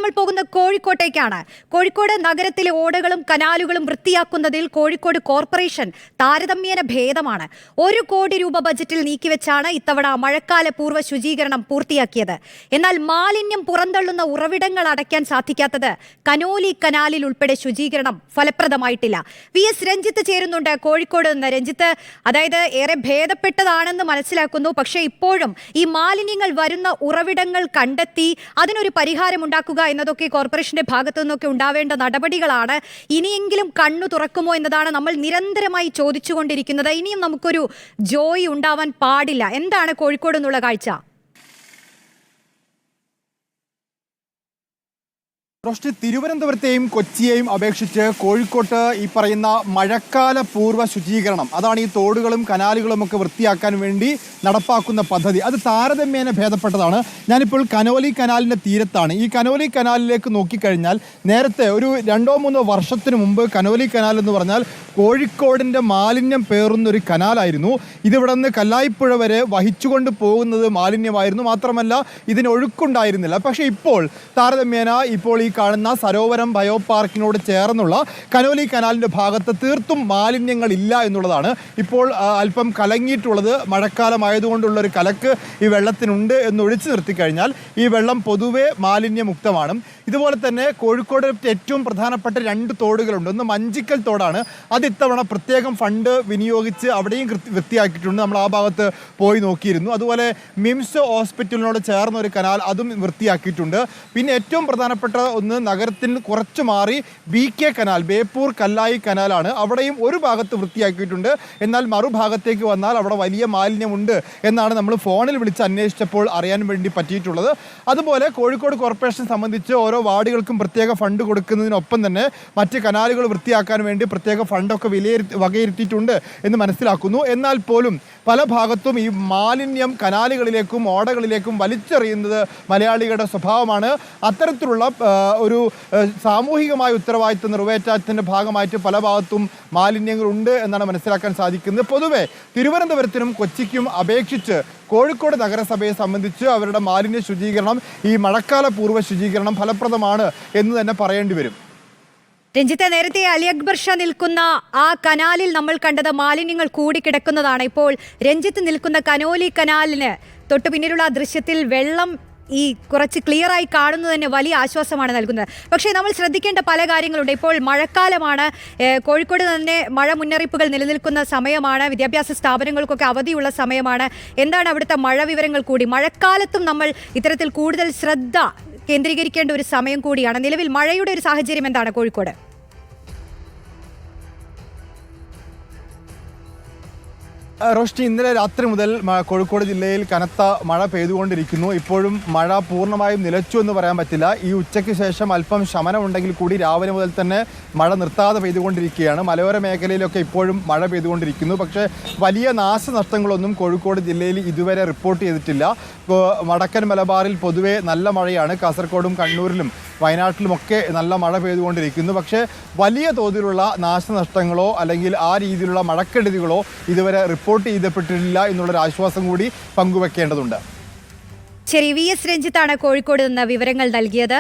നമ്മൾ പോകുന്ന കോഴിക്കോട്ടേക്കാണ്. കോഴിക്കോട് നഗരത്തിലെ ഓടകളും കനാലുകളും വൃത്തിയാക്കുന്നതിൽ കോഴിക്കോട് കോർപ്പറേഷൻ താരതമ്യേന ഭേദമാണ്. 1 കോടി രൂപ ബജറ്റിൽ നീക്കിവെച്ചാണ് ഇത്തവണ മഴക്കാല പൂർവ്വ ശുചീകരണം പൂർത്തിയാക്കിയത്. എന്നാൽ മാലിന്യം പുറന്തള്ളുന്ന ഉറവിടങ്ങൾ അടയ്ക്കാൻ സാധിക്കാത്തത് കനോലി കനാലിൽ ഉൾപ്പെടെ ശുചീകരണം ഫലപ്രദമായിട്ടില്ല. VS രഞ്ജിത്ത് ചേരുന്നുണ്ട് കോഴിക്കോട് നിന്ന്. രഞ്ജിത്ത്, അതായത് ഏറെ ഭേദപ്പെട്ടതാണെന്ന് മനസ്സിലാക്കുന്നു, പക്ഷേ ഇപ്പോഴും ഈ മാലിന്യങ്ങൾ വരുന്ന ഉറവിടങ്ങൾ കണ്ടെത്തി അതിനൊരു പരിഹാരം ഉണ്ടാക്കുക എന്നതൊക്കെ കോർപ്പറേഷന്റെ ഭാഗത്തു നിന്നൊക്കെ ഉണ്ടാവേണ്ട നടപടികളാണ്. ഇനിയെങ്കിലും കണ്ണു തുറക്കുമോ എന്നതാണ് നമ്മൾ നിരന്തരമായി ചോദിച്ചുകൊണ്ടിരിക്കുന്നത്. ഇനിയും നമുക്കൊരു ജോയി ഉണ്ടാവാൻ പാടില്ല. എന്താണ് കോഴിക്കോട് നിന്നുള്ള കാഴ്ച? തിരുവനന്തപുരത്തെയും കൊച്ചിയെയും അപേക്ഷിച്ച് കോഴിക്കോട്ട് ഈ പറയുന്ന മഴക്കാല പൂർവ്വ ശുചീകരണം, അതാണ് ഈ തോടുകളും കനാലുകളും ഒക്കെ വൃത്തിയാക്കാൻ വേണ്ടി നടപ്പാക്കുന്ന പദ്ധതി, അത് താരതമ്യേന ഭേദപ്പെട്ടതാണ്. ഞാനിപ്പോൾ കനോലി കനാലിൻ്റെ തീരത്താണ്. ഈ കനോലി കനാലിലേക്ക് നോക്കിക്കഴിഞ്ഞാൽ നേരത്തെ ഒരു 2-3 വർഷത്തിന് മുമ്പ് കനോലി കനാൽ എന്ന് പറഞ്ഞാൽ കോഴിക്കോടിൻ്റെ മാലിന്യം പേറുന്നൊരു കനാലായിരുന്നു. ഇതിവിടെ നിന്ന് കല്ലായിപ്പുഴ വരെ വഹിച്ചുകൊണ്ട് പോകുന്നത് മാലിന്യമായിരുന്നു. മാത്രമല്ല ഇതിന് ഒഴുക്കുണ്ടായിരുന്നില്ല. പക്ഷേ ഇപ്പോൾ താരതമ്യേന ഇപ്പോൾ ഈ കാണുന്ന സരോവരം ബയോ പാർക്കിനോട് ചേർന്നുള്ള കനോലി കനാലിൻ്റെ ഭാഗത്ത് തീർത്തും മാലിന്യങ്ങളില്ല എന്നുള്ളതാണ്. ഇപ്പോൾ അല്പം കലങ്ങിയിട്ടുള്ളത് മഴക്കാലമായതുകൊണ്ടുള്ളൊരു കലക്ക് ഈ വെള്ളത്തിനുണ്ട് എന്ന് ഒഴിച്ചു നിർത്തിക്കഴിഞ്ഞാൽ ഈ വെള്ളം പൊതുവെ മാലിന്യമുക്തമാണ്. ഇതുപോലെ തന്നെ കോഴിക്കോട് ഏറ്റവും പ്രധാനപ്പെട്ട 2 തോടുകളുണ്ട്. ഒന്ന് മഞ്ചിക്കൽ തോടാണ്. അത് ഇത്തവണ പ്രത്യേകം ഫണ്ട് വിനിയോഗിച്ച് അവിടെയും വൃത്തിയാക്കിയിട്ടുണ്ട്. നമ്മൾ ആ ഭാഗത്ത് പോയി നോക്കിയിരുന്നു. അതുപോലെ മിംസ് ഹോസ്പിറ്റലിനോട് ചേർന്ന ഒരു കനാൽ, അതും വൃത്തിയാക്കിയിട്ടുണ്ട്. പിന്നെ ഏറ്റവും പ്രധാനപ്പെട്ട ഒന്ന് നഗരത്തിന് കുറച്ച് മാറി BK കനാൽ, ബേപ്പൂർ കല്ലായി കനാലാണ്. അവിടെയും ഒരു ഭാഗത്ത് വൃത്തിയാക്കിയിട്ടുണ്ട്. എന്നാൽ മറുഭാഗത്തേക്ക് വന്നാൽ അവിടെ വലിയ മാലിന്യമുണ്ട് എന്നാണ് നമ്മൾ ഫോണിൽ വിളിച്ച് അന്വേഷിച്ചപ്പോൾ അറിയാൻ വേണ്ടി പറ്റിയിട്ടുള്ളത്. അതുപോലെ കോഴിക്കോട് കോർപ്പറേഷൻ സംബന്ധിച്ച് ഓരോ വാർഡുകൾക്കും പ്രത്യേക ഫണ്ട് കൊടുക്കുന്നതിനൊപ്പം തന്നെ മറ്റ് കനാലുകൾ വൃത്തിയാക്കാൻ വേണ്ടി പ്രത്യേക ഫണ്ടൊക്കെ വകയിരുത്തിയിട്ടുണ്ട് എന്ന് മനസ്സിലാക്കുന്നു. എന്നാൽ പോലും പല ഭാഗത്തും ഈ മാലിന്യം കനാലുകളിലേക്കും ഓടകളിലേക്കും വലിച്ചെറിയുന്നത് മലയാളികളുടെ സ്വഭാവമാണ്. അത്തരത്തിലുള്ള ഒരു സാമൂഹികമായ ഉത്തരവാദിത്വം നിറവേറ്റാത്തതിൻ്റെ ഭാഗമായിട്ട് പല ഭാഗത്തും മാലിന്യങ്ങളുണ്ട് എന്നാണ് മനസ്സിലാക്കാൻ സാധിക്കുന്നത്. പൊതുവെ തിരുവനന്തപുരത്തിനും കൊച്ചിക്കും അപേക്ഷിച്ച് കോഴിക്കോട് നഗരസഭയെ സംബന്ധിച്ച് അവരുടെ മാലിന്യ ശുചീകരണം, ഈ മഴക്കാല പൂർവ്വ ശുചീകരണം ഫലപ്രദമാണ് എന്ന് തന്നെ പറയേണ്ടി വരും. രഞ്ജിത്തെ, നേരത്തെ അലി അക്ബർ ഷാ നിൽക്കുന്ന ആ കനാലിൽ നമ്മൾ കണ്ടത് മാലിന്യങ്ങൾ കൂടിക്കിടക്കുന്നതാണ്. ഇപ്പോൾ രഞ്ജിത്ത് നിൽക്കുന്ന കനോലി കനാലിന് തൊട്ടു പിന്നിലുള്ള ദൃശ്യത്തിൽ വെള്ളം ഈ കുറച്ച് ക്ലിയറായി കാണുന്നത് തന്നെ വലിയ ആശ്വാസമാണ് നൽകുന്നത്. പക്ഷേ നമ്മൾ ശ്രദ്ധിക്കേണ്ട പല കാര്യങ്ങളുണ്ട്. ഇപ്പോൾ മഴക്കാലമാണ്. കോഴിക്കോട് തന്നെ മഴ മുന്നറിയിപ്പുകൾ നിലനിൽക്കുന്ന സമയമാണ്. വിദ്യാഭ്യാസ സ്ഥാപനങ്ങൾക്കൊക്കെ അവധിയുള്ള സമയമാണ്. എന്താണ് അവിടുത്തെ മഴ വിവരങ്ങൾ കൂടി? മഴക്കാലത്തും നമ്മൾ ഇത്തരത്തിൽ കൂടുതൽ ശ്രദ്ധ കേന്ദ്രീകരിക്കേണ്ട ഒരു സമയം കൂടിയാണ്. നിലവിൽ മഴയുടെ ഒരു സാഹചര്യം എന്താണ് കോഴിക്കോട്? റോഷ്നി, ഇന്നലെ രാത്രി മുതൽ കോഴിക്കോട് ജില്ലയിൽ കനത്ത മഴ പെയ്തുകൊണ്ടിരിക്കുന്നു. ഇപ്പോഴും മഴ പൂർണ്ണമായും നിലച്ചു എന്ന് പറയാൻ പറ്റില്ല. ഈ ഉച്ചയ്ക്ക് ശേഷം അല്പം ശമനമുണ്ടെങ്കിൽ കൂടി രാവിലെ മുതൽ തന്നെ മഴ നിർത്താതെ പെയ്തുകൊണ്ടിരിക്കുകയാണ്. മലയോര മേഖലയിലൊക്കെ ഇപ്പോഴും മഴ പെയ്തുകൊണ്ടിരിക്കുന്നു. പക്ഷേ വലിയ നാശനഷ്ടങ്ങളൊന്നും കോഴിക്കോട് ജില്ലയിൽ ഇതുവരെ റിപ്പോർട്ട് ചെയ്തിട്ടില്ല. വടക്കൻ മലബാറിൽ പൊതുവെ നല്ല മഴയാണ്. കാസർഗോഡും കണ്ണൂരിലും വയനാട്ടിലുമൊക്കെ നല്ല മഴ പെയ്തുകൊണ്ടിരിക്കുന്നു. പക്ഷേ വലിയ തോതിലുള്ള നാശനഷ്ടങ്ങളോ അല്ലെങ്കിൽ ആ രീതിയിലുള്ള മഴക്കെടുതികളോ ഇതുവരെ റിപ്പോർട്ട് ചെയ്യപ്പെട്ടിട്ടില്ല എന്നുള്ളൊരു ആശ്വാസം കൂടി പങ്കുവെക്കേണ്ടതുണ്ട്. ശരി, VS രഞ്ജിത്താണ് കോഴിക്കോട് നിന്ന് വിവരങ്ങൾ നൽകിയത്.